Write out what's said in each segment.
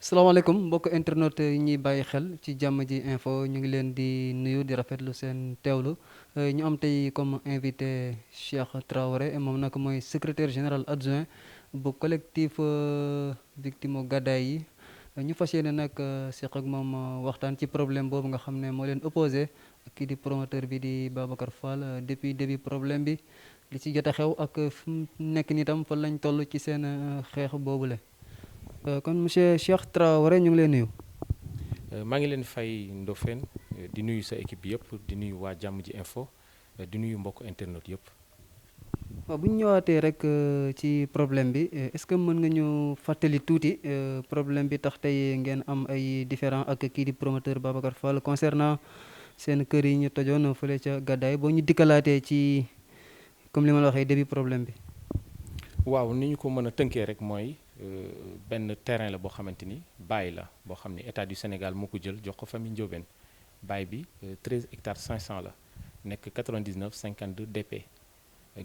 salaamaaleykum mbokk internet yi ñuy bàyyi xel ci jàmm ji info ñu ngi leen di nuyu di rafetlu seen teewlu ñu am tey comme invité Cheikh Traoré moom nag mooy secrétaire général adjoint bu collectif victime gàddaay yi ñu fas yéene nag seq ak moom waxtaan ci problème boobu nga xam ne moo leen opposé kii di promoteur bi di Babacar Fall depuis début problème bi li ci jot a xew ak fu mu nekk nii tam fa lañ toll ci seen xeex boobule. kon monsieur Cheikh Traoré ñu ngi leen nuyu. maa ngi leen fay Ndofène di nuyu sa équipe yëpp di nuyu waa jàmm ji info di nuyu mbokk internet yëpp. waaw bu ñu ñëwaatee rek ci problème bi est-ce que mën nga ñu fàttali tuuti problème bi tax tey ngeen am ay différend ak kii di promoteur Babacar Fall concernant seen kër yi ñu tojoon fële ca Gàddaay boo ñu dikkalaatee ci comme li ma la waxee début problème bi. waaw ni ñu ko mën a tënkee rek mooy benn terrain la boo xamante ni bail la boo xam ne état du Sénégal moo ko jël jox ko famille Ndiobène bail bi 13 hectares 500 la nekk 99 52 DP.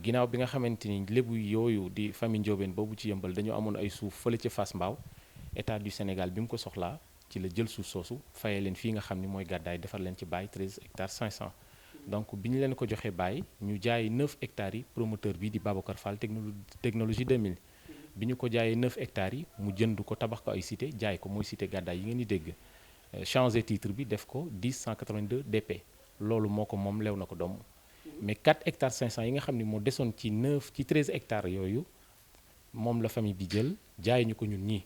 ginnaaw bi nga xamante ni lébu yooyu di famille Ndiobène boobu ci yëmbal dañoo amoon ay suuf fële ca Fass Mbao état du Sénégal bi mu ko soxlaa ci la jël suuf soosu fayee leen fii nga xam ni mooy Gàddaay defar leen ci bail 13 hectares 500. donc bi ñu leen ko joxee bail ñu jaay 9 hectares yi promoteur bi di Babacar Fall technologie 2000. bi ñu ko jaayee 9 hectares yi mu jënd ko tabax ko ay cité jaay ko mooy cité Gàddaay yi ngeen di dégg changé titre bi def ko 10 182 DP loolu moo ko moom lew na ko doom mais 4 hectares 500 yi nga xam ne moo desoon ci 13 hectares yooyu moom la famille bi jël jaay ñu ko ñun ñii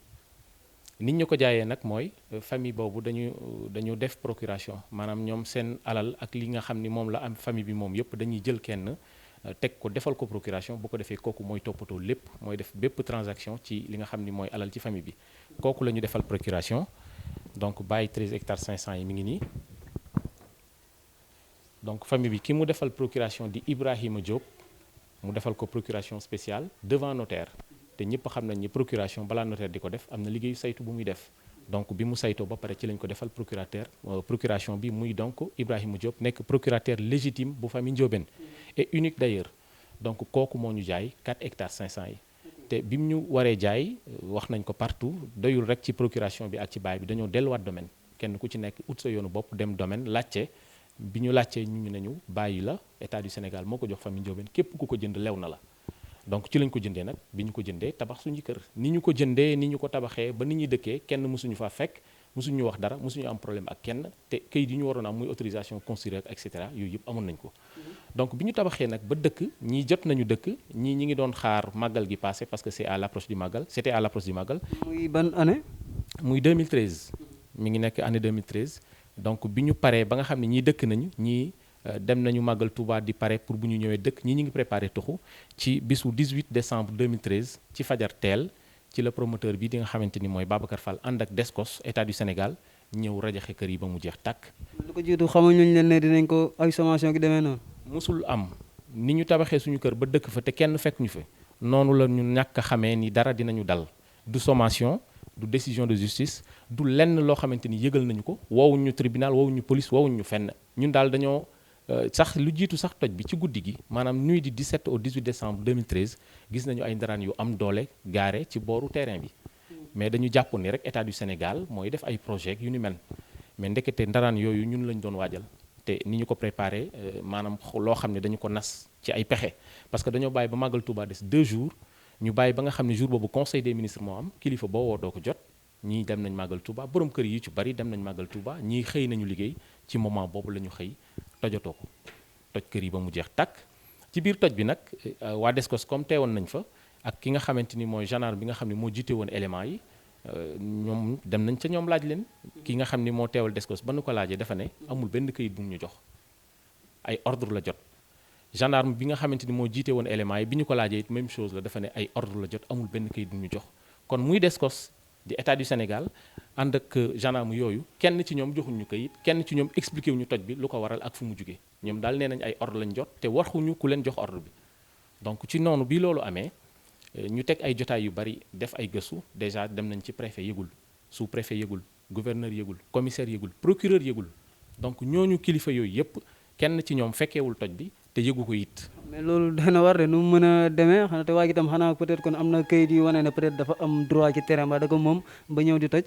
nit ñu ko jaayee nag mooy famille boobu dañu def procuration maanaam ñoom seen alal ak li nga xam ni moom la am famille bi moom yëpp dañuy jël kenn teg ko defal ko procuration bu ko defee kooku mooy toppatoo lépp mooy def bépp transaction ci li nga xam ni mooy alal ci famille bi kooku la ñu defal procuration donc bàyyi 13 hectares 500 yi mi ngi nii donc famille bi ki mu defal procuration di Ibrahima Diop mu defal ko procuration spéciale devant notaire te ñëpp xam nañ ni procuration balaa notaire di ko def am na liggéeyu saytu bu muy def donc bi mu saytoo ba pare ci lañ ko defal procuration bi muy donc Ibrahima Diop nekk procurateur légitime bu famille Ndiobène et unique d'ailleurs donc kooku moo ñu jaay 4 hectares 500 yi te bi mu ñu waree jaay wax nañ ko partout doyul rek ci procuration bi ak ci bail bi dañoo delluwaat domaine kenn ku ci nekk ut sa yoonu bopp dem domaine laajte bi ñu laajtee ñu nañu bàyyi la état du Sénégal moo ko jox famille Ndiobène képp ku ko jënd lew na la donc ci lañ ko jëndee nag bi ñu ko jëndee tabax suñu kër ni ñu ko jëndee ni ñu ko tabaxee ba nit ñi dëkkee kenn mësuñu faa fekk mësuñu wax dara mësuñu am problème ak kenn te kayit yi ñu waroon am muy autorisation construire et cetera yooyu yëpp amoon nañ ko donc bi ñu tabaxee nag ba dëkk ñii jot nañu dëkk ñii ñi ngi doon xaar màggal gi passé parce que c'est à l'approche du màggal c'était à l'approche du màggal muy ban année. muy 2013 mi ngi nekk année 2013 donc bi ñu paree ba nga xam ne ñii dëkk nañu ñii dem nañu màggal Touba di pare pour bu ñu ñëwee dëkk ñi ngi préparé tuxu ci bisu 18 décembre 2013 ci fajar teel ci la promoteur bi di nga xamante ni mooy Babacar Fall ànd ak Descos état du Sénégal ñëw rajaxe kër yi ba mu jeex tàkk. lu ko jiitu xamuñu leen ne dinañ ko ay sommation gi demee noonu. musul am ni ñu tabaxee suñu kër ba dëkk fa te kenn fekk ñu fa noonu la ñu ñàkk a xamee ni dara dinañu dal du sommation du décision de justice du lenn loo xamante ni yëgal nañu ko woowuñu tribunal woowuñu police woowuñu fenn ñun daal dañoo. sax lu jiitu sax toj bi ci guddi gi maanaam nuit du 17 au 18 décembre 2013 gis nañu ay ndaraan yu am doole gaare ci booru terrain bi mais dañu jàpp ni rek état du Sénégal mooy def ay projet yu ni mel mais ndekete ndaraan yooyu ñun lañ doon waajal te ni ñu ko préparé maanaam loo xam ne dañu ko nas ci ay pexe parce que dañoo bàyyi ba màggal Touba des 2 jours ñu bàyyi ba nga xam ne jour boobu conseil des ministres moo am kilifa boo woo doo ko jot ñii dem nañ màggal Touba borom kër yi ci bari dem nañ màggal Touba ñii xëy nañu liggéey ci moment boobu la ñu xëy tojatoo ko toj kër yi ba mu jeex tàkk ci biir toj bi nag waa Descos comme teewoon nañ fa ak ki nga xamante ni mooy gendarme bi nga xam ne moo jiite woon éléments yi ñoom dem nañ ca ñoom laaj leen ki nga xam ni moo teewal Descos ba nu ko laajee dafa ne amul benn këyit bu mu ñu jox ay ordre la jot gendarme bi nga xamante ni moo jiite woon éléments yi bi ñu ko laajee it même chose la dafa ne ay ordre la jot amul benn këyit bu mu ñu jox kon muy Descos di état du Sénégal ànd ak gendarme yooyu kenn ci ñoom joxuñu këyit kenn ci ñoom expliqué wuñu toj bi lu ko waral ak fu mu jugee ñoom daal nee nañ ay ordre lañ jot te waxuñu ku leen jox ordre bi donc ci noonu bi loolu amee ñu teg ay jotaay yu bari def ay gëstu déjà dem nañ ci préfet yëgul sous-préfet yëgul gouverneur yëgul commissaire yëgul procureur yëgul donc ñooñu kilifa yooyu yëpp kenn ci ñoom fekkeewul toj bi te yëgu ko it. mais loolu dana war de nu mu mën a demee xanaa te waa ji tam xanaa peut-être kon am na kayit yu wane ne peut-être dafa am droit ci terrain ba da ko moom ba ñëw di toj.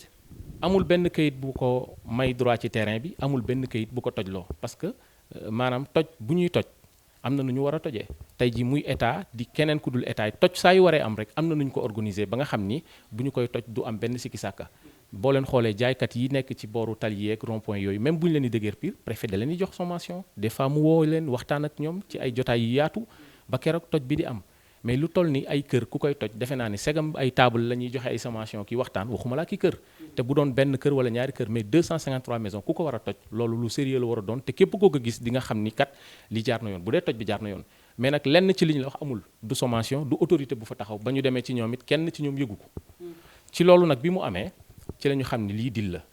amul benn kayit bu ko may droit ci terrain bi amul benn kayit bu ko tojloo parce que maanaam toj bu ñuy toj am na nu ñu war a tojee tey ji muy état di keneen ku dul état yi toj saa yu waree am rek am na nu ñu ko organiser ba nga xam ni bu ñu koy toj du am benn sikki sàkka boo leen xoolee jaaykat yi nekk ci booru tali yeeg rond point yooyu même bu ñu leen di déguerpir préfet da leen di jox sommation des fois mu woo leen waxtaan ak ñoom ci ay jotaay yu yaatu ba keroog toj bi di am mais lu toll ni ay kër ku koy toj defe naa ni segam ay table la ñuy joxe ay sommation ki waxtaan waxuma laa ki kër te bu doon benn kër wala ñaari kër mais 253 maisons ku ko war a toj loolu lu sérieux la war a doon te képp koo ko gis di nga xam ni kat li jaar na yoon bu dee toj bi jaar na yoon mais nag lenn ci li ñu la wax amul du sommation du autorité bu fa taxaw ba ñu demee ci ñoom it kenn ci ñoom yëgu ko ci loolu nag bi mu amee ci la ñu xam ni lii dil la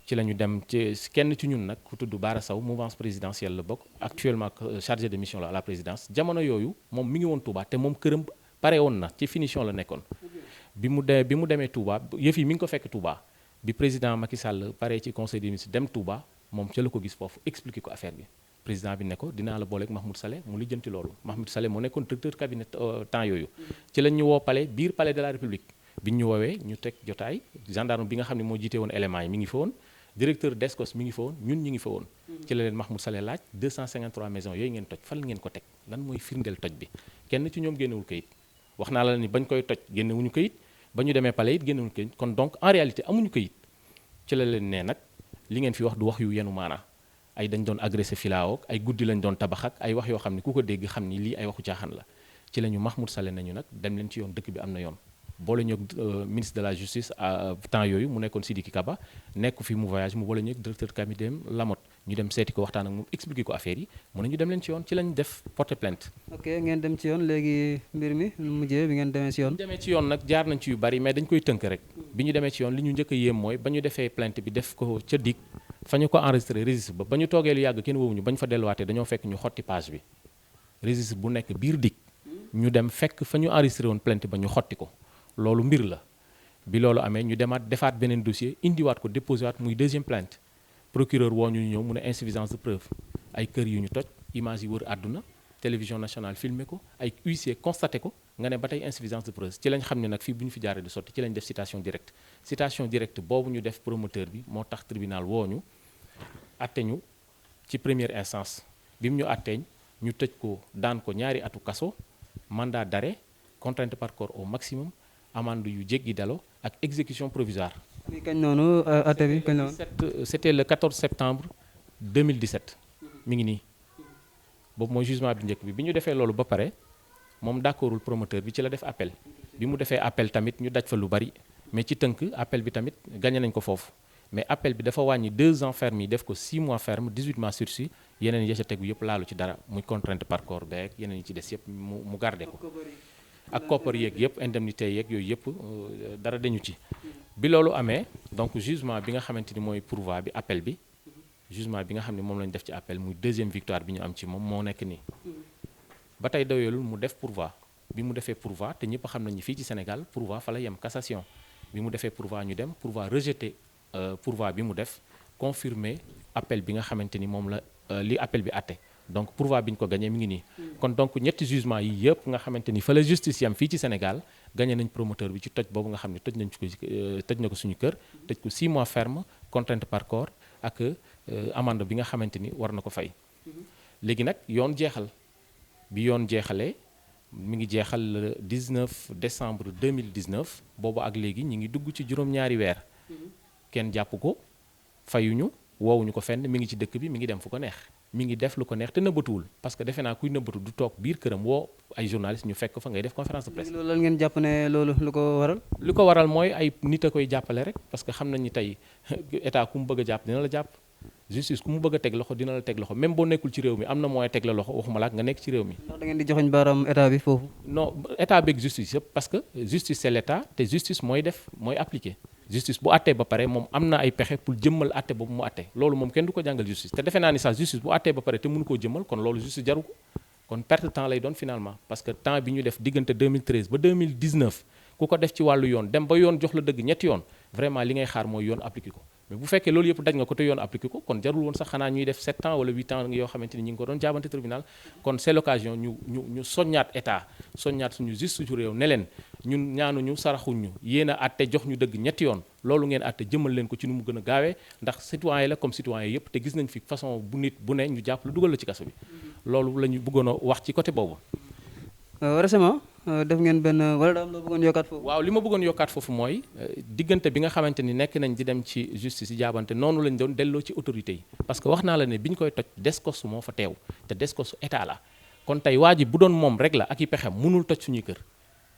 ci la ñu dem ci kenn ci ñun nag ku tudd Bara Sow mouvance présidentielle la bokk actuellement chargé de mission la à la présidence jamono yooyu moom mi ngi woon Touba te moom këram pare woon na ci finition la nekkoon bi mu demee Touba yëf yi mi ngi ko fekk Touba bi président Macky Sall pare ci conseil des ministres dem Touba moom ca la ko gis foofu expliqué ko affaire bi président bi ne ko dinaa la booleeg Mahmoud Saleh mu lijjanti loolu Mahmoud Saleh moo nekkoon directeur cabinet temps yooyu ci lañ ñu woo palais biir palais de la République bi ñu woowee ñu teg jotaay gendarme bi nga xam ne moo jiite woon éléments yi mi ngi fa woon directeur DSCOS mi ngi fa woon ñun ñu ngi fa woon ci la leen Mahmoud Saleh laaj 253 maisons yooyu ngeen toj fan ngeen ko teg lan mooy firndeel toj bi kenn ci ñoom génnewul kayit wax naa la ni bañ koy toj génnewuñu kayit ba ñu demee palais it génnewuñu kayit kon donc en réalité amuñu kayit ci la leen nee nag li ngeen fi wax du wax yu yenu maanaa ay dañ doon agressé filao ay guddi lañ doon tabax ak ay wax yoo xam ne ku ko dégg xam ni lii ay waxu caaxaan la ci la ñu Mahmoud Saleh nañu nag dem leen ci yoon dëkk bi am na yoon boole ñoog ministre de la justice temps yooyu mu nekkoon Sidiki Kaba nekk fi mu voyage mu boole ñoog directeur cabinet Lamotte ñu dem seeti ko waxtaan ak moom expliqué ko affaire yi mu ne ñu dem leen ci yoon ci lañ def porter plainte. ok ngeen dem ci yoon léegi mbir mi lu mujjee bi ngeen demee ci yoon. bi ñu demee ci yoon nag jaar nañ ci yu bari mais dañ koy tënk rek bi ñu demee ci yoon li ñu njëkk a yéem mooy ba ñu defee plainte bi def ko ca DIC fa ñu ko enregistré registre ba ñu toogee lu yàgg kenn woowuñu ba ñu fa delluwaatee dañoo fekk ñu xotti page bi registre bu nekk biir DIC ñu dem fekk fa ñu enregistré woon plainte ba ñu xotti ko loolu mbir la bi loolu amee ñu demaat defaat beneen dossier indiwaat ko déposé waat muy deuxième plainte procureur woo ñu ñëw mu ne insuffisance de preuve ay kër yu ñu toj image yi wër àdduna télévision nationale filmé ko ay huissier constaté ko nga ne ba tey insuffisance de preuve ci lañ xam ne nag fii bu ñu fi jaaree di sotti ci lañ def citation directe boobu ñu def promoteur bi moo tax tribunal woo ñu atte ñu ci première instance bi mu ñu atteeñ ñu tëj ko daan ko ñaari atu kaso mandat d'arrêt contrainte par corps au maximum amende yu jéggi dalo ak exécution provisoire. bi kañ noonu atte bi kañ noonu. c'était le 14 septembre 2017 mi ngi nii boobu mooy jugement bi njëkk bi ñu defee loolu ba pare moom d'accordul promoteur bi ci la def appel bi mu defee appel tamit ñu daj fa lu bari mais ci tënk appel bi tamit gagné nañ ko foofu mais appel bi dafa wàññi 2 ans ferme yi def ko 6 mois ferme 18 mois sursis yeneen ya ca tegu yëpp laalu ci dara muy contrainte par corps beeg yeneen yi ci des yëpp mu gardé ko. ak koppar yeeg yëpp indemnité yeeg yooyu yëpp dara dañu ci bi loolu amee donc jugement bi nga xamante ni mooy pourvoi bi appel bi jugement bi nga xam ne moom lañu def ci appel muy deuxième victoire bi ñu am ci moom moo nekk nii ba tey doyalul mu def pourvoi bi mu defee pourvoi te ñëpp xam nañu fii ci Sénégal pourvoi fa la yem cassation bi mu defee pourvoi ñu dem pourvoi rejeté pourvoi bi mu def confirmer appel bi nga xamante ni moom la li appel bi atte donc pourvoi bi ñu ko gagné mi ngi nii kon donc ñetti jugement yi yëpp nga xamante ni fa la justice yam fii ci Sénégal gagné nañ promoteur bi ci toj boobu nga xam ne tëj na ko suñu kër tëj ko 6 mois ferme contrainte par corps ak amende bi nga xamante ni war na ko fay léegi nag yoon jeexal bi yoon jeexalee mi ngi jeexal le 19 décembre 2019 boobu ak léegi ñi ngi dugg ci juróom-ñaari weer kenn jàpp ko fayuñu woowuñu ko fenn mi ngi ci dëkk bi mi ngi dem fu ko neex mi ngi def lu ko neex te nëbbatuwul parce que defe naa kuy nëbbatu du toog biir këram woo ay journalistes ñu fekk fa ngay def conférence de presse. loolu lan ngeen jàpp ne loolu lu ko waral. li ko waral mooy ay nit a koy jàppale rek parce que xam nañ ni tey état ku mu bëgg a jàpp dina la jàpp justice ku mu bëgg a teg loxo dina la teg loxo même boo nekkul ci réew mi am na moyen teg la loxo waxuma la nga nekk ci réew mi. ndax da ngeen di joxoñ baaraam état bi foofu. non état beeg justice yëpp parce que justice c'est l'état te justice mooy def mooy appliquer. justice bu àttee ba pare moom am na ay pexe pour jëmmal àtte boobu mu àtte loolu moom kenn du ko jàngal justice te defe naa ni sax justice bu àttee ba pare te mënu koo jëmmal kon loolu justice jaru ko kon perte temps lay doon finalement parce que temps bi ñu def diggante 2013 ba 2019 ku ko def ci wàllu yoon dem ba yoon jox la dëgg ñetti yoon vraiment li ngay xaar mooy yoon appliqué ko. mais bu fekkee loolu yëpp daj nga ko te yoon appliqué ko kon jarul woon sax xanaa ñuy def 7 ans wala 8 ans yoo xamante ni ñi ngi ko doon jaabante tribunal. kon c'est l'occasion ñu soññaat état soññaat suñu juste su réew ne leen ñun ñaanuñu saraxuñu yéen a àtte jox ñu dëgg ñetti yoon loolu ngeen àtte jëmal leen ko ci nu mu gën a gaawee ndax citoyen la comme citoyen yëpp te gis nañ fi façon bu nit bu ne ñu jàpp lu dugal la ci kaso bi loolu la ñu bëggoon a wax ci côté boobu. récemment def ngeen benn wala daam loo bëggoon yokkaat foofu. waaw li ma bëggoon yokkaat foofu mooy diggante bi nga xamante ni nekk nañ di dem ci justice yi jaabante noonu lañ doon delloo ci autorité yi parce que wax naa la ne bi ñu koy toj DSCOS moo fa teew te DSCOS état la kon tey waa ji bu doon moom rek la ak i pexem mënul toj suñuy kër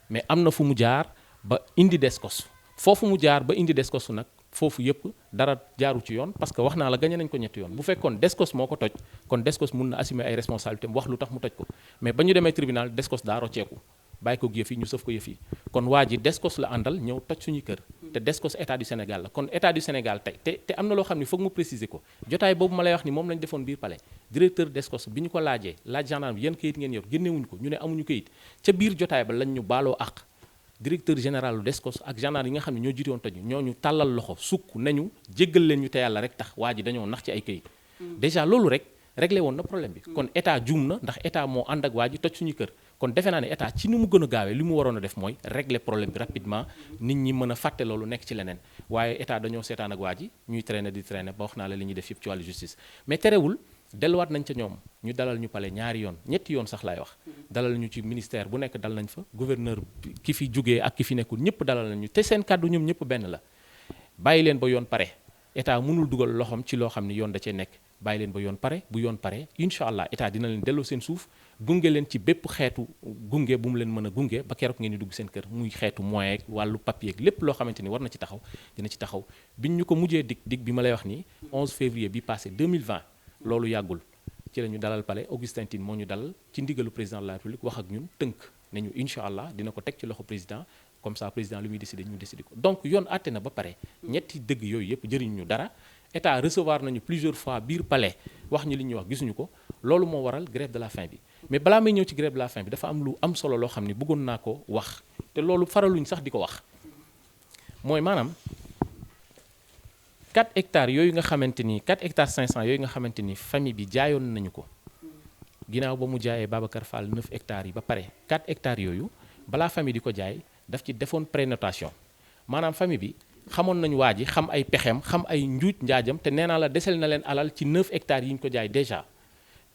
mais am na fu mu jaar ba indi DSCOS foofu mu jaar ba indi DSCOS nag foofu yëpp dara jaaru ci yoon parce que wax naa la gagné nañ ko ñetti yoon bu fekkoon DSCOS moo ko toj kon DSCOS mun na assumer ay responsabilités wax lu tax mu toj ko mais ba ñu demee tribunal DSCOS daa rocceeku bàyyi ko yëf yi ñu sëf ko yëf yi kon waa ji DSCOS la àndal ñëw toj suñu kër te DSCOS état du Sénégal la kon état du Sénégal tey te am na loo xam ne foog mu préciser ko jotaay boobu ma lay wax ni moom lañ defoon biir palais directeur DSCOS bi ñu ko laajee laaj gendarme bi yan kayit ngeen yor génnewuñu ko ñu ne amuñu kayit ca biir jotaay ba lañ ñu baaloo àq directeur général lu DSCOS ak gendarme yi nga xam ne ñoo jiite woon toj ñooñu tàllal loxo sukk nañu jéggal leen ñu te yàlla rek tax waa ji dañoo nax ci ay kayit déjà loolu rek réglé woon na problème bi kon état juum na ndax état moo ànd ak waa ji toj suñu kër kon defe naa ne état ci ni mu gën a gaawee li mu waroon a def mooy régler problème bi rapidement nit ñi mën a fàtte loolu nekk ci leneen waaye état dañoo seetaan ak waa ji ñuy traîner di traîner ba wax naa la li ñuy def yëpp ci wàllu justice mais terewul delluwaat nañ ca ñoom ñu dalal ñu pale ñaari yoon ñetti yoon sax laay wax dalal ñu ci ministère bu nekk dal nañ fa gouverneur ki fi jógee ak ki fi nekkul ñëpp dalal nañ ñu te seen kàddu ñoom ñëpp benn la bàyyi leen ba yoon pare état mënul dugal loxoom ci loo xam ni yoon da cee nekk bàyyi leen ba yoon pare bu yoon pare incha allah état dina leen delloo seen suuf gunge leen ci bépp xeetu gunge bu mu leen mën a gunge ba keroog ngeen di dugg seen kër muy xeetu moyen ak wàllu papier ak lépp loo xamante ni war na ci taxaw dina ci taxaw biñ ñu ko mujjee dig bi ma lay wax nii 11 février bi passé 2020 loolu yàggul ci la ñu dalal palais Augustin Tine moo ñu dalal ci ndigalu président de la République wax ak ñun tënk ne ñu incha allah dina ko teg ci loxo président comme ça président lu muy décidé ñu décidé ko donc yoon àtte na ba pare ñetti dëgg yooyu yëpp jëriñ ñu dara état recevoir nañu plusieurs fois biir palais wax ñu li ñuy wax gisuñu ko loolu moo waral grève de la faim bi mais balaa may ñëw ci grève de la faim bi dafa am lu am solo loo xam ne bëggoon naa ko wax te loolu faraluñ sax di ko wax mooy maanaam 4 hectares yooyu nga xamante ni 4 hectares 500 yooyu nga xamante ni famille bi jaayoon nañu ko ginnaaw ba mu jaayee Babacar Fall 9 hectares yi ba pare 4 hectares yooyu balaa famille di ko jaay daf ci defoon prénotation maanaam famille bi xamoon nañu waa ji xam ay pexeem xam ay njuuj njaajam te nee naa la desel na leen alal ci 9 hectares yi ñu ko jaay déjà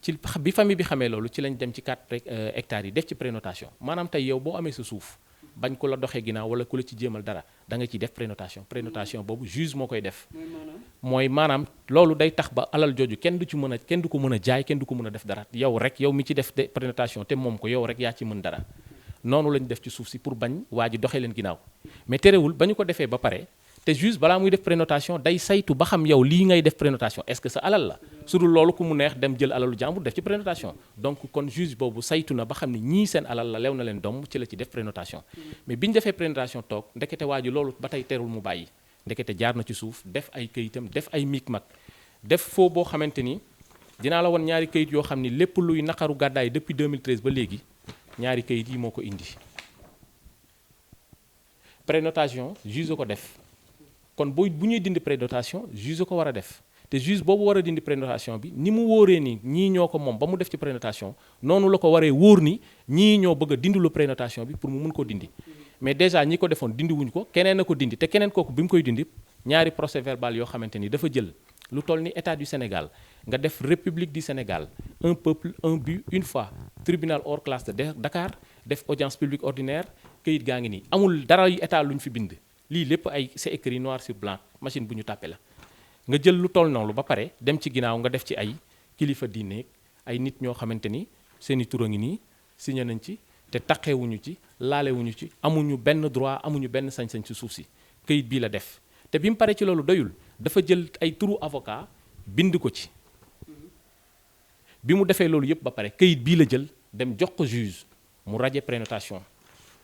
ci bi famille bi xamee loolu ci lañ dem ci 4 hectares yi def ci prénotation maanaam tey yow boo amee sa suuf bañ ko la doxee ginnaaw wala ku la ci jéemal dara da nga ciy def prénotation boobu juge moo koy def mooy maanaam loolu day tax ba alal jooju kenn du ko mën a jaay kenn du ko mën a def dara yow rek yow mi ci def prénotation te moom ko yow rek yaa ci mën dara noonu lañu def ci suuf si pour bañ waa ji doxee leen ginnaaw mais terewul ba ñu ko defee ba pare te juge balaa muy def prénotation day saytu ba xam yow lii ngay def prénotation est-ce que sa alal la su dul loolu ku mu neex dem jël alalu jàmbur def ci prénotation donc kon juge boobu saytu na ba xam ne ñii seen alal la lew na leen doom ci la ci def prénotation mais bi ñu defee prénotation toog ndekete waa ji loolu ba tey terul mu bàyyi ndekete jaar na ci suuf def ay këyitam def ay micmac def foo boo xamante ni dinaa la won ñaari këyit yoo xam ni lépp luy naqaru gàddaay depuis 2013 ba léegi ñaari këyit yi moo ko indi prénotation juge ko def kon bu ñuy dindi prénotation juge ko war a def te juge boobu war a dindi prénotation bi ni mu wóoree ni ñii ñoo ko moom ba mu def ci prénotation noonu la ko waree wóor ni ñii ñoo bëgg a dindilu prénotation bi pour mu mun koo dindi mais déjà ñi ko defoon dindi wuñu ko keneen a ko dindi te keneen kooku bi mu koy dindi ñaari procès verbal yoo xamante ni dafa jël lu toll ni état du Sénégal nga def république du Sénégal un peuple un but une foi tribunal hors classe de Dakar def audience publique ordinaire këyit gaa ngi nii amul dara yu état lu ñu fi bind lii lépp ay c'est écrit noir sur blanc machine bu ñu tàppe la nga jël lu toll noonu ba pare dem ci ginnaaw nga def ci ay kilifa diine ay nit ñoo xamante ni seeni tur a ngi nii signé nañ ci te taqewuñu ci laalewuñu ci amuñu benn droit amuñu benn sañ-sañ ci suuf si këyit bii la def te bi mu paree ci loolu doyul dafa jël ay turu avocat bind ko ci bi mu defee loolu yëpp ba pare këyit bii la jël dem jox ko juge mu radier prénotation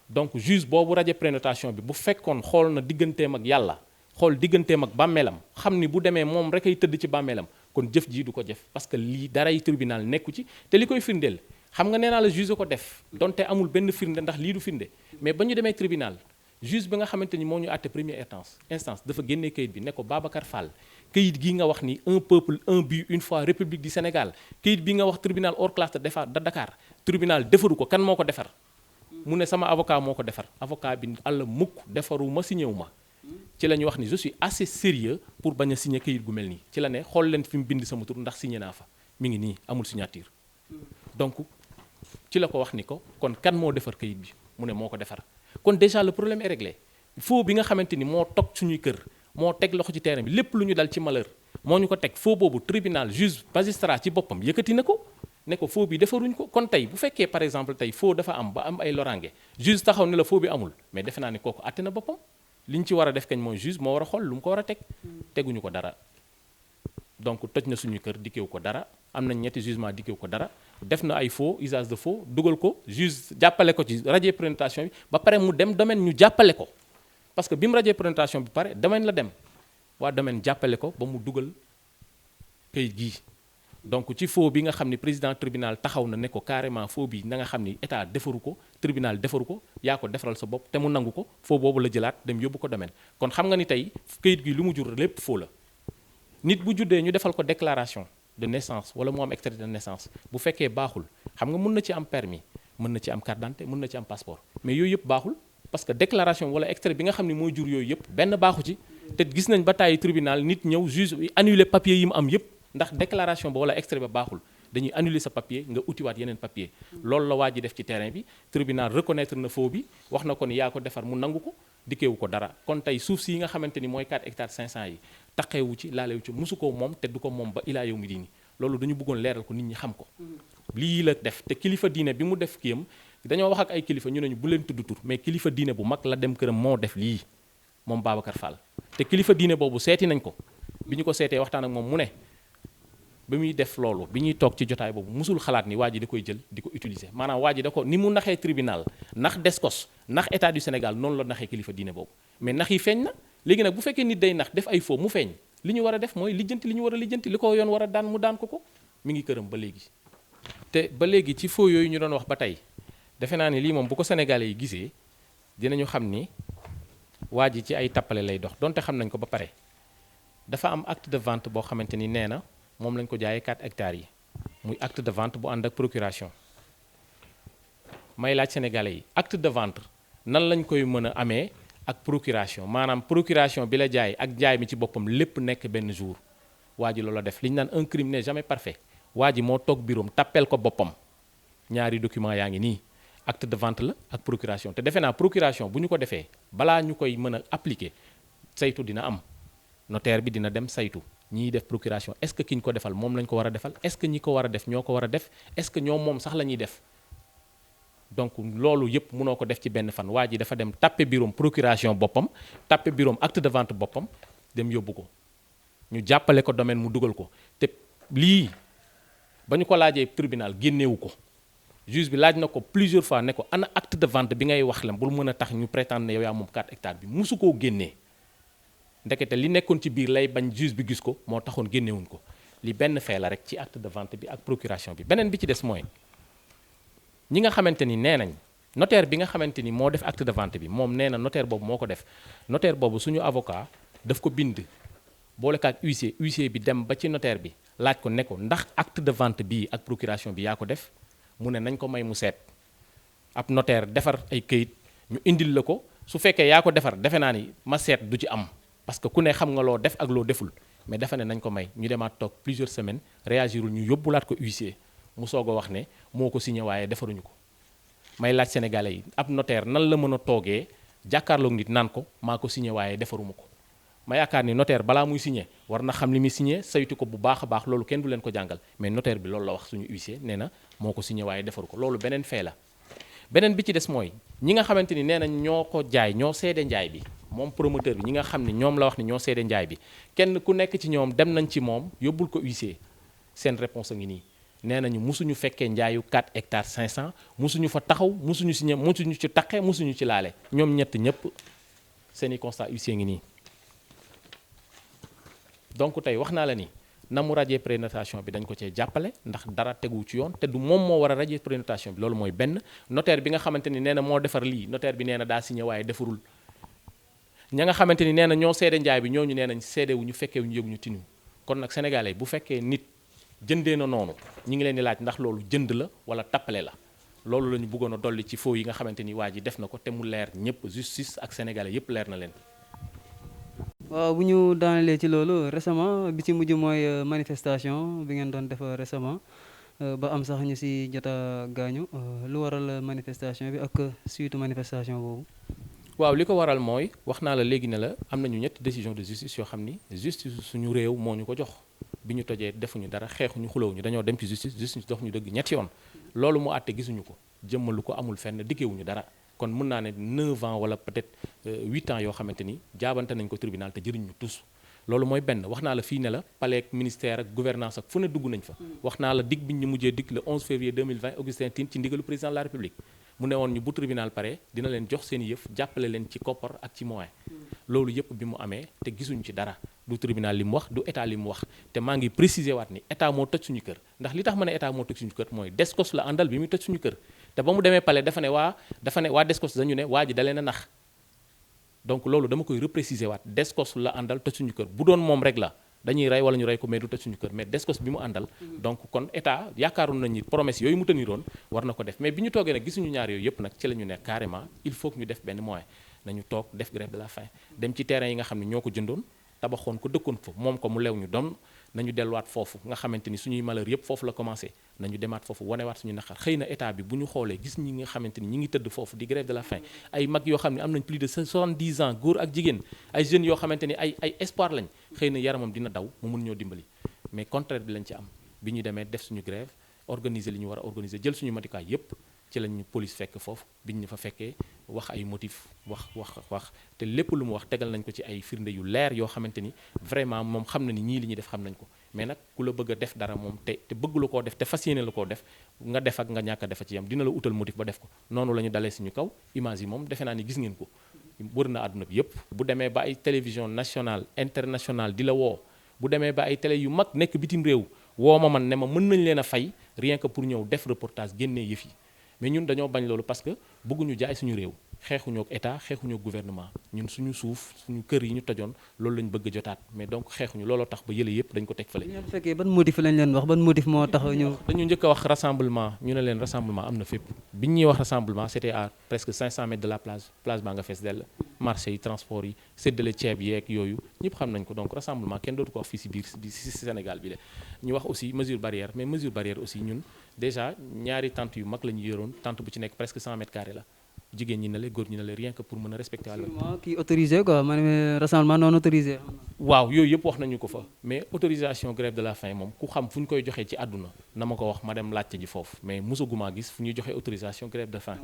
donc juge boobu radier prénotation bi bu fekkoon xool na digganteem ak yàlla xool digganteem ak bàmmeelam xam ni bu demee moom rek ay tëdd ci bàmmeelam kon jëf ji du ko jëf parce que lii daray tribunal nekku ci te li koy firndeel xam nga nee naa la juge ko def donte amul benn firnde ndax lii du firnde mais ba ñu demee tribunal juge bi nga xamante ni moo ñu àtte première instance dafa génnee kayit bi ne ko Babacar Fall kayit gi nga wax ni un peuple un but une foi république du Sénégal kayit bi nga wax tribunal hors classe de Dakar tribunal defaru ko kan moo ko defar mu ne sama avocat moo ko defar avocat bi àlla mukk defaru ma signé wu ma ci la ñu wax ni je suis assez sérieux pour bañ a signé kayit gu mel nii ci la ne xool leen fi mu bind sama tur ndax signé naa fa mi ngi nii amul signature donc ci la ko wax ni ko kon kan moo defar kayit bi mu ne moo ko defar kon déjà le problème est réglé faux bi nga xamante ni moo toog suñuy kër moo teg loxo ci terrain bi lépp lu ñu dal ci malheur moo ñu ko teg faux boobu tribunal juge magistrat ci boppam yëkkati na ko ne ko faux bi defaruñ ko kon tey bu fekkee par exemple tey faux dafa am ba am ay loraange juge taxaw ne la faux bi amul mais defe naa ni kooku àtte na boppam li ñu ci war a def kañ mooy juge moo war a xool lu mu ko war a teg teguñu ko dara donc toj na suñu kër dikkeewu ko dara am nañ ñetti jugement dikkeewu ko dara def na ay faux usage de faux dugal ko juge jàppale ko ci radier présentation bi ba pare mu dem domaine ñu jàppale ko parce que bi mu radier présentation bi pare domaine la dem waa domaine jàppale ko ba mu dugal kayit gii donc ci faux bi nga xam ni président tribunal taxaw na ne ko carrément faux bi na nga xam ni état defaru ko tribunal defaru ko yaa ko defaral sa bopp te mu nangu ko faux boobu la jëlaat dem yóbbu ko domaine kon xam nga ni tey kayit gi lu mu jur lépp faux la nit bu juddee ñu defal ko déclaration de naissance wala mu am extrait de naissance bu fekkee baaxul xam nga mën na ci am permis mën na ci am carte d'identité mën na ci am passeport mais yooyu yëpp baaxul parce que déclaration wala extrait bi nga xam ne mooy jur yooyu yëpp benn baaxu ci te gis nañ ba tàyyi tribunal nit ñëw juge annuler papier yi mu am yëpp ndax déclaration ba wala extrait ba baaxul dañuy annuler sa papier nga utiwaat yeneen papier loolu la waa ji def ci terrain bi tribunal reconnaître na faux bi wax na ko ni yaa ko defar mu nangu ko dikkeewu ko dara kon tey suuf si yi nga xamante ni mooy 4 hectares 500 yi taqeewu ci laalewu ci musu ko moom te du ko moom ba ilaa yow mi diini loolu dañu bëggoon leeral ko nit ñi xam ko lii la def te kilifa diine bi mu def kiyam dañoo wax ak ay kilifa ñu ne ñu bu leen tudd tur mais kilifa diine bu mag la dem këram moo def lii moom Babacar Fall te kilifa diine boobu seeti nañ ko bi ñu ko seetee waxtaan ak moom mu ne ba muy def loolu bi ñuy toog ci jotaay boobu musul xalaat ni waa ji da koy jël di ko utiliser maanaam waa ji da ko ni mu naxee tribunal nax Descos nax état du Sénégal noonu la naxee kilifa diine boobu mais nax yi feeñ na léegi nag bu fekkee nit day nax def ay faux mu feeñ li ñu war a def mooy lijjanti li ñu war a lijjanti li ko yoon war a daan mu daan ko mi ngi këram ba léegi te ba léegi ci faux yooyu ñu doon wax ba tey defe naa ni lii moom bu ko sénégalais yi gisee dinañu xam ni waa ji ci ay tappale lay dox donte xam nañ ko ba pare dafa am acte de vente boo xamante ni nee na moom lañ ko jaayee 4 hectares yi muy acte de vente bu ànd ak procuration may laaj sénégalais yi acte de vente nan lañ koy mën a amee ak procuration maanaam procuration bi la jaay ak jaay mi ci boppam lépp nekk benn jour waa ji loola def li ñu naan un crime n'est jamais parfait waa ji moo toog bureau am tappel ko boppam ñaari document yaa ngi nii acte de vente la ak procuration te defe naa procuration bu ñu ko defee balaa ñu koy mën a appliquer saytu dina am notaire bi dina dem saytu ñiy def procuration est-ce que ki ñu ko defal moom lañ ko war a defal est-ce que ñi ko war a def ñoo ko war a def est-ce que ñoom moom sax la ñuy def donc loolu yëpp mënoo ko def ci benn fan waa ji dafa dem tappe bureau procuration boppam tappe bureau acte de vente boppam dem yóbbu ko ñu jàppale ko domaine mu dugal ko te lii ba ñu ko laajee tribunal génneewu ko juge bi laaj na ko plusieurs fois ne ko ana acte de vente bi ngay wax la bul mën a tax ñu prétendre ne yow yaa moom 4 hectares bi musu koo génnee ndekete li nekkoon ci biir lay bañ juge bi gis ko moo taxoon génnewuñ ko li benn fee la rek ci acte de vente bi ak procuration bi beneen bi ci des mooy ñi nga xamante ni nee nañ notaire bi nga xamante ni moo def acte de vente bi moom nee na notaire boobu moo ko def notaire boobu suñu avocat daf ko bind boole ko ak huissier bi dem ba ci notaire bi laaj ko ne ko ndax acte de vente bii ak procuration bi yaa ko def mu ne nañ ko may mu seet ab notaire defar ay këyit ñu indil la ko su fekkee yaa ko defar defe naa ni ma seet du ci am parce que ku ne xam nga loo def ak loo deful mais dafa ne nañ ko may ñu demaat toog plusieurs semaines réagirul ñu yóbbulaat ko huissier mu soog a wax ne moo ko signé waaye defaruñu ko may laaj sénégalais yi ab notaire nan la mën a toogee jàkkaarloog nit naan ko maa ko signé waaye defaruma ko ma yaakaar ni notaire balaa muy signé war na xam li muy signé saytu ko bu baax a baax loolu kenn du leen ko jàngal mais notaire bi loolu la wax suñu huissier nee na moo ko signé waaye defaru ko loolu beneen fee la beneen bi ci des mooy ñi nga xamante ni nee nañ ñoo ko jaay ñoo seede njaay bi moom promoteur bi ñi nga xam ne ñoom la wax ni ñoo seede njaay bi kenn ku nekk ci ñoom dem nañ ci moom yóbbul ko huissier seen réponse a ngi nii nee nañu musuñu fekkee njaayu 4 hectares 500 musuñu fa taxaw musuñu signé musuñu ci taqe musuñu ci laale ñoom ñett ñëpp seeni constat huissier ngi nii donc tey wax naa la ni na mu radier prénotation bi dañ ko cee jàppale ndax dara tegu ci yoon te du moom moo war a radier prénotation bi loolu mooy benn notaire bi nga xamante ni nee na moo defar lii notaire bi nee na daa signé waaye defarul ña nga xamante ni nee na ñoo seede njaay bi ñooñu nee nañ seede wu ñu fekkee wu ñu yëguñu tinu kon nag sénégalais bu fekkee nit jëndee na noonu ñi ngi leen di laaj ndax loolu jënd la wala tappale la loolu la ñu bëggoon a dolli ci faux yi nga xamante ni waa ji def na ko te mu leer ñëpp justice ak sénégalais yëpp leer na leen. waaw bu ñu daanelee ci loolu récemment bi ci mujj mooy manifestation bi ngeen doon def récemment ba am sax ñu si jot a gaañu lu waral manifestation bi ak suite manifestation boobu. waaw li ko waral mooy wax naa la léegi ne la am nañu ñetti décision de justice yoo xam ni justice suñu réew moo ñu ko jox bi ñu tojee defuñu dara xeexuñu xulawuñu dañoo dem ci justice justice dox ñu dëgg ñetti yoon loolu mu àtte gisuñu ko jëmmalu ko amul fenn dikkewuñu dara kon mën naa ne 9 ans wala peut-être 8 ans yoo xamante ni jaabante nañ ko tribunal te jëriñ ñu tous loolu mooy benn wax naa la fii ne la palais ak ministère ak gouvernance ak fu ne dugg nañ fa wax naa la dig biñ ñu mujjee dig le 11 février 2020 Augustin Tine ci ndigalu président de la République mu ne woon ñu bu tribunal pare dina leen jox seen yëf jàppale leen ci koppar ak ci moyen loolu yëpp bi mu amee te gisuñu ci dara du tribunal li mu wax du état li mu wax te maa ngi préciser waat ni état moo toj suñu kër ndax li tax ma ne état moo toj suñu kër mooy Descos la àndal bi muy toj suñu kër te ba mu demee palais dafa ne waa Descos dañu ne waa ji da leen a nax donc loolu dama koy repréciser waat Descos la àndal toj suñu kër bu doon moom rek la dañuy rey wala ñu rey ko mais du toj suñu kër mais Descos bi mu àndal donc kon état yaakaaroon nañ ni promesse yooyu mu teniroon war na ko def mais bi ñu toogee nag gisuñu ñaar yooyu yëpp nag ci la ñu ne carrément il faut que ñu def benn moyen nañu toog def grève de la faim dem ci terrain yi nga xam ne ñoo ko jëndoon tabaxoon ko dëkkoon fa moom ko mu lew ñu doon nañu delluwaat foofu nga xamante ni suñuy malheur yëpp foofu la commencé nañu demaat foofu wanewaat suñu naqar xëy na état bi bu ñu xoolee gis ñi nga xamante ni ñi ngi tëdd foofu di grève de la faim ay mag yoo xam ne am nañ plus de 70 ans góor ak jigéen ay jeunes yoo xamante ni ay espoir lañ xëy na yaramam dina daw mu mun ñoo dimbali mais contraire bi lañ ci am bi ñu demee def suñu grève organiser li ñu war a organiser jël suñu matukaay yëpp ci lañu police fekk foofu biñ ñu fa fekkee wax ay motif wax te lépp lu mu wax tegal nañ ko ci ay firnde yu leer yoo xamante ni vraiment moom xam na ni ñii li ñuy def xam nañ ko mais nag ku la bëgg a def dara moom te bëgg la koo def te fas yéene la koo def nga def ak nga ñàkk a defa ci yam dina la utal motif ba def ko noonu la ñu dalee suñu kaw image yi moom defe naa ni gis ngeen ko wër na àdduna bi yépp bu demee ba ay télévision nationale internationale di la woo bu demee ba ay télé yu mag nekk bitim réew woo ma man ne ma mën nañ leen a fay rien que pour ñëw def reportage génnee yëf yi mais ñun dañoo bañ loolu parce que bëgguñu jaay suñu réew xeexuñoo ak état xeexuñoo ak gouvernement ñun suñu suuf suñu kër yi ñu tojoon loolu lañ bëgg a jotaat mais donc xeexuñu looloo tax ba yële yëpp dañ ko teg fële. bu ñu fekkee ban motif lañ leen wax ban motif moo tax ñu. dañu njëkk a wax rassemblement ñu ne leen rassemblement am na fépp bi ñuy wax rassemblement c'était à presque 500 mètres de la plage baa nga fees dell marché yi transport yi séddale ceeb yeeg yooyu ñëpp xam nañ ko donc rassemblement kenn dootu ko wax fii si biir si Sénégal bi la ñu wax aussi mesure barrière mais mesure barrière aussi ñun déjà ñaari tente yu mag la ñu yoroon tente bu ci nekk presque 100 mètres carrés la jigéen ñi ne la góor ñi ne la rien que pour mën a respecter wàll. kii autorisé quoi man rassemblement non autorisé. waaw yooyu yëpp wax nañu ko fa mais autorisation grève de la faim moom ku xam fu ñu koy joxee ci àdduna na ma ko wax ma dem laajte ji foofu mais mosaguma gis fu ñuy joxee autorisation grève de faim.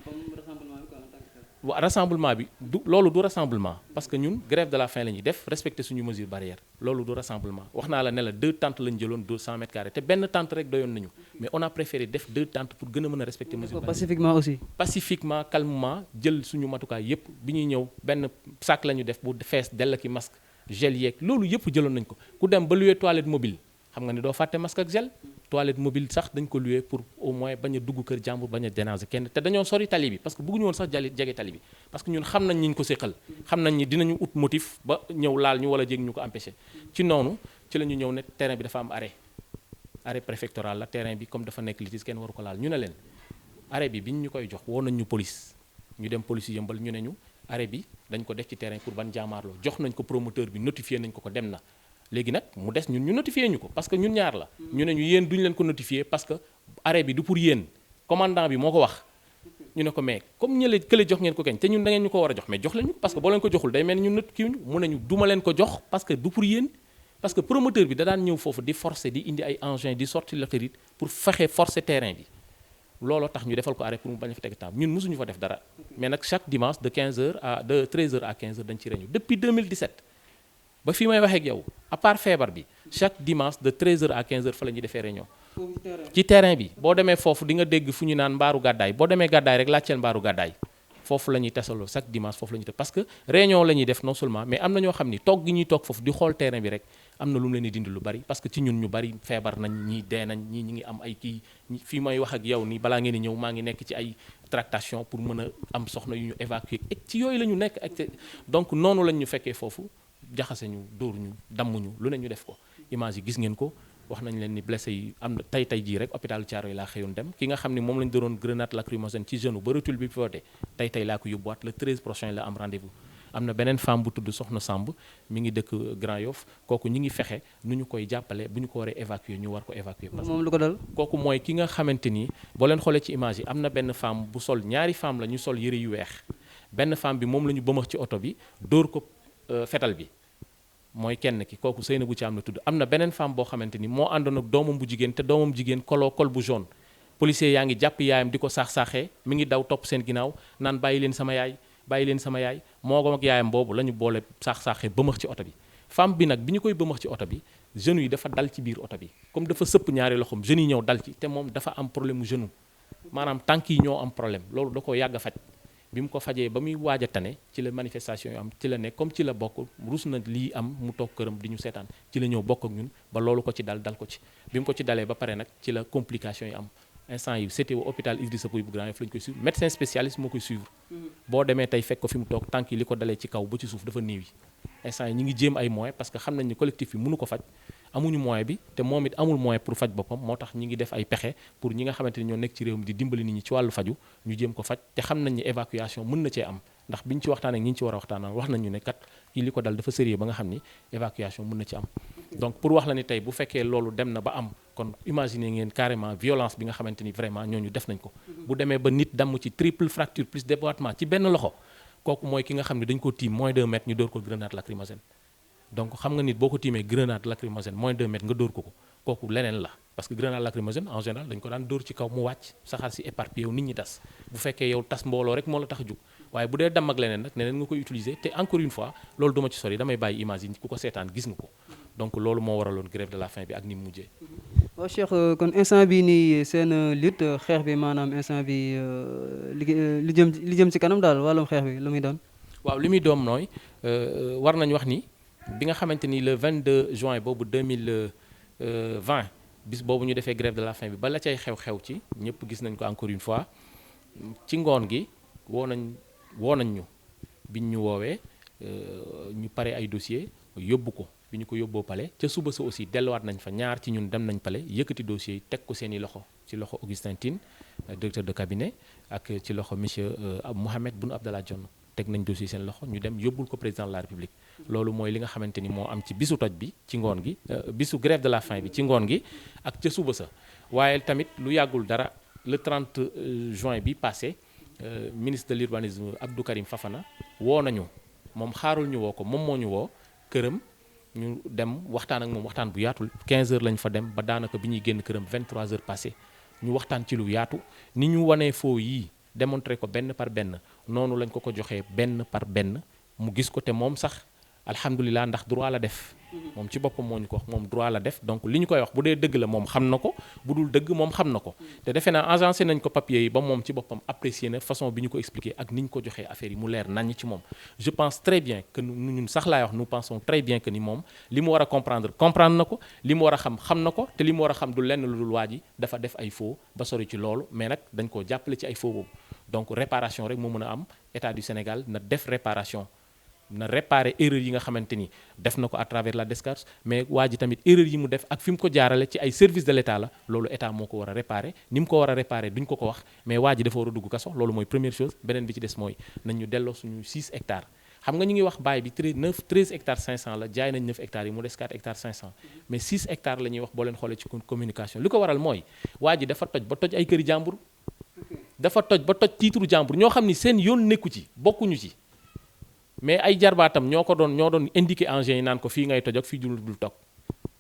waaw rassemblement bi loolu du rassemblement parce que ñun grève de la faim la ñuy def respecter suñu mesure barrière loolu du rassemblement wax naa la ne la 2 tentes lañu jëloon 200 mètres carrés te benn tente rek doyoon nañu mais on a préféré def 2 tentes pour gën a mën a respecter mesure barrière pacifiquement aussi. pacifiquement calmement jël suñu matukaay yépp bi ñuy ñëw benn sac la ñu def bu fees dell ki masque gel yeeg loolu yépp jëloon nañ ko ku dem ba louer toilette mobile xam nga ni doo fàtte masque ak gel toilette mobile sax dañ ko louer pour au moins bañ a dugg kër jàmbur bañ a déranger kenn te dañoo sori tali bi parce que bëgguñu woon sax jege tali bi parce que ñun xam nañ ñi ñu ko séqal xam nañ ni dinañu ut motif ba ñëw laal ñu wala jég ñu ko empêcher ci noonu ci la ñu ñëw ne terrain bi dafa am arrêt préfectoral la terrain bi comme dafa nekk litige kenn waru ko laal ñu ne leen arrêt bi biñ ñu koy jox woo nañ ñu police ñu dem police yëmbal ñu ne ñu arrêt bi dañ ko def ci terrain pour ban jaamaarloo jox nañ ko promoteur bi notifié nañ ko dem na léegi nag mu des ñun ñu notifié ñu ko parce que ñun ñaar la ñu ne ñu yéen duñu leen ko notifié parce que arrêt bi du pour yéen commandant bi moo ko wax ñu ne ko mais comme ñële kële jox ngeen ko kañ te ñun da ngeen ñu ko war a jox mais jox leen ñu parce que boo leen ko joxul day mel ni ñun not kii mu ne ñu duma leen ko jox parce que du pour yéen parce que promoteur bi da daan ñëw foofu di forcer di indi ay engins di sortir latérite pour fexe forcer terrain bi looloo tax ñu defal ko arrêt pour mu bañ a fa teg temps ñun mosuñu fa def dara mais nag chaque dimanche de 13h à 15h dañ ci réunion depuis 2017 ba fii may waxee ak yow à part feebar bi chaque dimanche de 13h à 15h fa la ñuy defee réunion ci terrain bi boo demee foofu di nga dégg fu ñu naan mbaaru gàddaay boo demee gàddaay rek laajteel mbaaru gàddaay foofu la ñuy tasaloo chaque dimanche foofu la ñuy def parce que réunion la ñuy def non seulement mais am na ñoo xam ni toog gi ñuy toog foofu di xool terrain bi rek am na lu mu leen di dindi lu bari parce que ci ñun ñu bari feebar nañ ñii dee nañ ñii ñi ngi am ay kii fii may wax ak yow nii balaa ngeen di ñëw maa ngi nekk ci ay tractation pour mën a am soxna yu ñu évacuer et ci yooyu la ñu nekk ak donc noonu lañ ñu fekkee foofu jaxase ñu dóor ñu damm ñu lu ne ñu def ko image yi gis ngeen ko wax nañ leen ni blessé yi am na tey jii rek hôpital Thiaroye laa xëyoon dem ki nga xam ne moom lañ doon grenade lacrymogène ci genou ba rotule bi pivoté tey laa ko yóbbuwaat le 13 prochain la am rendez-vous am na beneen femme bu tudd Soxna Samb mi ngi dëkk Grand Yoff kooku ñi ngi fexe nu ñu koy jàppale bu ñu ko waree évacuer ñu war ko évacuer parce que moom lu ko dal kooku mooy ki nga xamante ni boo leen xoolee ci image yi am na benn femme bu sol ñaari femme la ñu sol yëre yu weex benn femme bi moom la ñu bëmax ci oto bi dóor ko fetal bi mooy kenn ki kooku Seynabou Thiam la tudd am na beneen femme boo xamante ni moo àndoon ak doomam bu jigéen te doomam jigéen koloo kol bu jaune policier yaa ngi jàpp yaayam di ko saax-saaxee mi ngi daw topp seen ginnaaw naan bàyyi leen sama yaay moo ak yaayam boobu la ñu boole saax-saaxee bëmax ci oto bi femme bi nag bi ñu koy bëmax ci oto bi genou yi dafa dal ci biir oto bi comme dafa sëpp ñaari loxoom genou yi ñëw dal ci te moom dafa am problème mu genou maanaam tànk yi ñoo am problème loolu da ko yàgg a faj bi mu ko fajee ba muy waaj a tane ci la manifestation yu am ci la nekk comme ci la bokk rus na lii am mu toog këram di ñu seetaan ci la ñëw bokk ak ñun ba loolu ko ci dal ko ci bi mu ko ci dalee ba pare nag ci la complication yi am instant yi c'était au hôpital Idrissa Pouye bu Grand Yoff la ñu koy suivre médecin spécialiste moo koy suivre boo demee tey fekk ko fi mu toog tànk yi li ko dalee ci kaw ba ci suuf dafa néew yi instant yi ñi ngi jéem ay moyens parce que xam nañ ni collectif bi mënu ko faj amuñu moyen bi te moom it amul moyen pour faj boppam moo tax ñi ngi def ay pexe pour ñi nga xamante ni ñoo nekk ci réew mi di dimbali nit ñi ci wàllu faju ñu jéem ko faj te xam nañ ni évacuation mën na cee am ndax biñ ci waxtaan ak ñi ñu ci war a waxtaanal wax nañ ñu ne kat kii li ko dal dafa sérieux ba nga xam ni évacuation mën na ci am donc pour wax la ni tey bu fekkee loolu dem na ba am kon imaginer ngeen carrément violence bi nga xamante ni vraiment ñooñu def nañ ko bu demee ba nit damm ci triple fracture plus déboîtement ci benn loxo kooku mooy ki nga xam ne dañ ko tiim moins d'1 mètre ñu dóor ko grenade lacrymogène donc xam nga nit boo ko tiimee grenade lacrymogène moins d'1 mètre nga dóor ko kooku leneen la parce que grenade lacrymogène en général dañ ko daan dóor ci kaw mu wàcc saxaar si éparpillé yow nit ñi tas bu fekkee yow tas mbooloo rek moo la tax a jug waaye bu dee damm ak leneen nag neneen nga koy utiliser te encore une fois loolu duma ci sori damay bàyyi image yi ku ko seetaan gis nga ko donc loolu moo waraloon grève de la faim bi ak ni mu mujjee. waaw Cheikh kon instant bi nii seen lutte xeex bi maanaam instant bi li jëm ci kanam daal wàllum xeex bi lu muy doon. waaw li muy doom nooy war nañ wax ni bi nga xamante ni le 22 juin boobu 2020 bis boobu ñu defee grève de la faim bi ba la cay xew-xew ci ñëpp gis nañ ko encore une fois ci ngoon gi woo nañ ñu biñ ñu woowee ñu pare ay dossier yóbbu ko bi ñu ko yóbboo pale ca suba sa aussi delluwaat nañ fa ñaar ci ñun dem nañ pale yëkkati dossier yi teg ko seeni loxo ci loxo Augustin Tine directeur de cabinet ak ci loxo monsieur Mohamed Boun Abdallah Dionne teg nañ dossier seen loxo ñu dem yóbbul ko président de la république loolu mooy li nga xamante ni moo am ci bisu toj bi ci ngoon gi bisu grève de la faim bi ci ngoon gi ak ca suba sa waaye tamit lu yàggul dara le 30 juin bi passé ministre de l'urbanisme Abdou Karim Fafana woo nañu moom xaarul ñu woo ko moom moo ñu woo këram ñu dem waxtaan ak moom waxtaan bu yaatul 15 heures lañ fa dem ba daanaka bi ñuy génn këram 23 heures passé ñu waxtaan ci lu yaatu ni ñu wanee foo yii démontré ko benn par benn noonu lañ ko joxee benn par benn mu gis ko te moom sax alhamdulilah ndax droit la def moom ci boppam moo ñu ko wax moom droit la def donc li ñu koy wax bu dee dëgg la moom xam na ko bu dul dëgg moom xam na ko te defe naa agencé nañ ko papier yi ba moom ci boppam apprécié na façon bi ñu ko expliqué ak ni ñu ko joxee affaire yi mu leer naññ ci moom je pense très bien que ñun sax laay wax nous pensons très bien que ni moom li mu war a comprendre na ko li mu war a xam na ko te li mu war a xam du lenn lu dul waa ji dafa def ay faux ba sori ci loolu mais nag dañ koo jàppale ci ay faux boobu donc réparation rek moo mën a am état du Sénégal na def réparation na réparer erreur yi nga xamante ni def na ko à travers la DSCAS mais waa ji tamit erreur yi mu def ak fi mu ko jaarale ci ay services de l'État la loolu état moo ko war a réparer ni mu ko war a réparer duñ ko wax mais waa ji dafa war a dugg kaso loolu mooy première chose beneen bi ci des mooy nañ ñu delloo suñu 6 hectares xam nga ñu ngi wax baay bi 13 hectares 500 la jaay nañ 9 hectares yi mu des 4 hectares 500 mais 6 hectares la ñuy wax boo leen xoolee ci communication li ko waral mooy waa ji dafa toj ba toj ay këri jàmbur dafa toj ba toj titre jàmbur ñoo xam ni seen yoon nekku ci bokkuñu ci mais ay jarbaatam ñoo doon indiqué engins yi naan ko fii ngay toj ak fii dul toj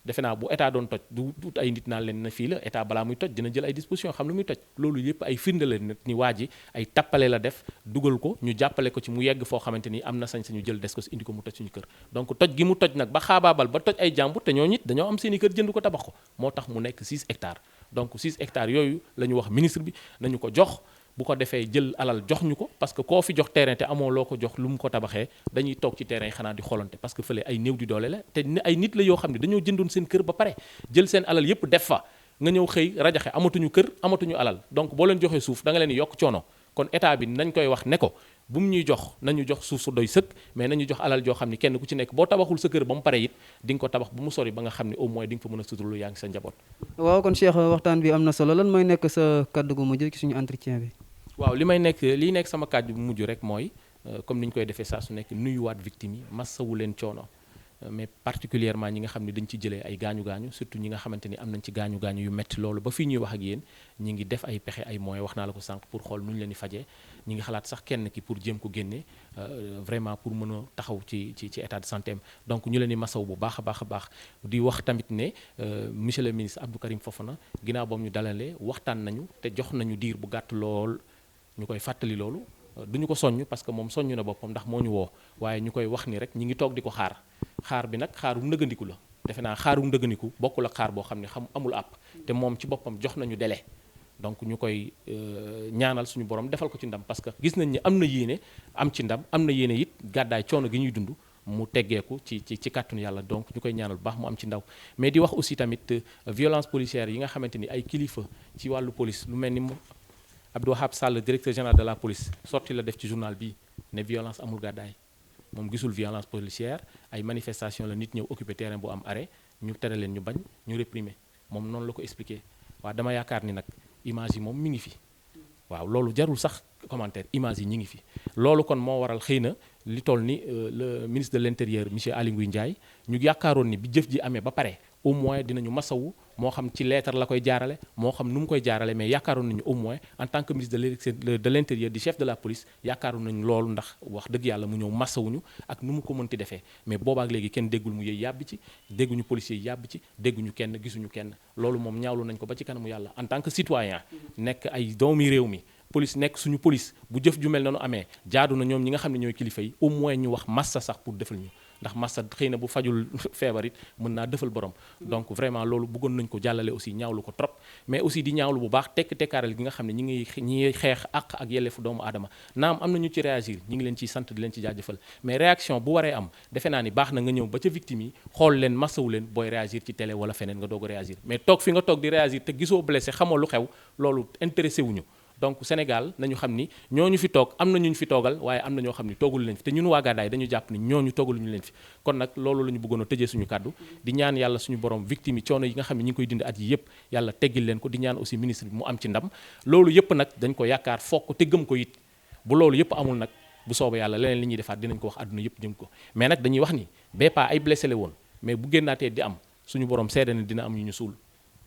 defe naa bu état doon toj du ay nit naan leen na fii la état balaa muy toj dina jël ay disposition xam lu muy toj loolu yëpp ay firnde la ni waa ji ay tappale la def dugal ko ñu jàppale ko ci mu yegg foo xamante ni am na sañ-sañu jël des ko indi ko mu toj suñu kër donc toj gi mu toj nag ba xaabaabal ba toj ay jàmbur te ñoo nit dañoo am seen i kër jënd ko tabax ko moo tax mu nekk 6 hectares donc 6 hectares yooyu la ñu wax ministre bi nañu ko jox bu ko defee jël alal jox ñu ko parce que koo fi jox terrain te amoo loo ko jox lu mu ko tabaxee dañuy toog ci terrain yi xanaa di xoolante parce que fële ay néew di doole la te ay nit la yoo xam ne dañoo jëndoon seen kër ba pare jël seen alal yépp def fa nga ñëw xëy rajaxe amatuñu kër amatuñu alal donc boo leen joxee suuf da nga leen di yokk coono kon état bi nañ koy wax ne ko bu mu ñuy jox nañu jox suuf su doy sëkk mais nañu jox alal joo xam ne kenn ku ci nekk boo tabaxul sa kër ba mu pare it di nga ko tabax bu mu sori ba nga xam ne au moins di nga fa mën a suturlu yaa ngi sa njaboot. waaw kon Cheikh waxtaan bi am na solo lan mooy nekk sa kàddu gu mujj ci suñu entretien bi. waaw liy nekk sama kàddu bu mujj rek mooy comme ni ñu koy defee saa su nekk nuyuwaat victime yi massawu leen coono mais particulièrement ñi nga xam ne dañ ci jëlee ay gaañu-gaañu surtout ñi nga xamante ni am nañ ci gaañu-gaañu yu metti loolu ba fii ñuy wax ak yéen ñi ngi def ay pexe ay moyens wax naa la ko sànq pour xool nu ñu leen di fajee ñi ngi xalaat sax kenn ki pour jéem ko génne vraiment pour mën a taxaw ci état de santé am donc ñu leen di masaw bu baax a baax di wax tamit ne monsieur le ministre Abdou Karim Fofana ginnaaw boobu ñu dalalee waxtaan nañu te jox nañu diir bu gàtt lool ñu koy fàttali loolu duñu ko soññ parce que moom soññ na boppam ndax moo ñu woo waaye ñu koy wax ni rek ñi ngi toog di ko xaar bi nag xaaru ndëgëndiku la defe naa xaaru ndëgëndiku bokkul ak xaar boo xam ne amul àpp te moom ci boppam jox nañu délai donc ñu koy ñaanal suñu borom defal ko ci ndam parce que gis nañ ni am na yéene am ci ndam am na yéene it gàddaay coono gi ñuy dund mu teggeeku ci kàttanu yàlla donc ñu koy ñaanal bu baax mu am ci ndaw mais di wax aussi tamit violence policière yi nga xamante ni ay kilifa ci wàllu police lu mel ni Abdou Wahab Sall directeur général de la police sorti la def ci journal bi ne violence amul gàddaay moom gisul violence policière ay manifestation la nit ñëw occupé terrain bu am arrêt ñu tere leen ñu bañ ñu réprimer moom noonu la ko expliqué waaw dama yaakaar ni nag image yi moom mi ngi fi waaw loolu jarul sax commentaire image yi ñi ngi fi loolu kon moo waral xëy na li toll ni le ministre de l'intérieur monsieur Aly Ngouille Ndiaye ñu yaakaaroon ni bi jëf ji amee ba pare au moins dinañu masawu moo xam ci lettre la koy jaarale moo xam nu mu koy jaarale mais yaakaaroon nañu au moins en tant que ministre de l'intérieur du chef de la police yaakaaroon nañu loolu ndax wax dëgg yàlla mu ñëw masawuñu ak nu mu ko mënti defee mais boobaak léegi kenn déggul mu yëy yàbbi ci dégguñu policiers yi yàbbi ci dégguñu kenn gisuñu kenn loolu moom ñaawlu nañ ko ba ci kanamu yàlla en tant que citoyen nekk ay doomi réew mi police nekk suñu police bu jëf ju mel noonu amee jaadu na ñoom ñi nga xam ne ñooy kilifa yi au moins ñu wax massa sax pour defal ñu ndax massa xëy na bu fajul feebar it mën naa defal borom donc vraiment loolu bëggoon nañ ko jàllale aussi ñaawlu ko trop mais aussi di ñaawlu bu baax tekkaaral gi nga xam ne ñi ngi xeex àq ak yelleefu doomu aadama naam am na ñu ci réagir ñi ngi leen ciy sant di leen ci jaajëfal mais réaction bu waree am defe naa ni baax na nga ñëw ba ca victime yi xool leen massawu leen booy réagir ci télé wala feneen nga doog a réagir mais toog fi nga toog di réagir te gisoo blessé xamoo lu xew loolu intéressé wuñu donc Sénégal nañu xam ni ñooñu fi toog am na ñu fi toogal waaye am na ñoo xam ni toogul leen fi te ñun waa Gàddaay dañu jàpp ni ñooñu toogalu ñu leen fi kon nag loolu la ñu bëggoon a tëjee suñu kàddu di ñaan yàlla suñu borom victime yi coono yi nga xam ne ñi ngi koy dindi at yi yëpp yàlla teggil leen ko di ñaan aussi ministre bi mu am ci ndam loolu yëpp nag dañ ko yaakaar foog ko te gëm ko it bu loolu yëpp amul nag bu soobee yàlla leneen li ñuy defaat dinañ ko wax àdduna yëpp jëm ko mais nag dañuy wax ni bépa ay blessé la woon mais bu génnaatee di am suñu borom seede na dina am ñu ñu suul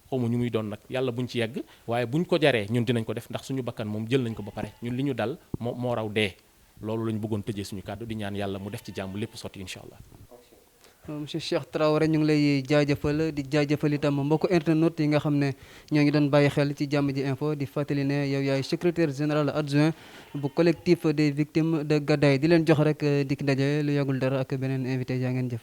xawma ñu muy doon nag yàlla buñ ci yegg waaye buñ ko jaree ñun dinañ ko def ndax suñu bakkan moom jël nañ ko ba pare ñun li ñu dal moo raw dee loolu la ñu bëggoon tëjee suñu kàddu di ñaan yàlla mu def ci jàmm lépp sotti incha allah. monsieur Cheikh Traoré ñu ngi lay jaajëfal di jaajëfal itam mbokku internet yi nga xam ne ñoo ngi doon bàyyi xel ci jàmm ji info di fàttali ne yow yaay secrétaire général adjoint bu collectif des victimes de Gàddaay di leen jox rek dikk ndaje lu yàggul dara ak beneen invité yaa ngeen jëf.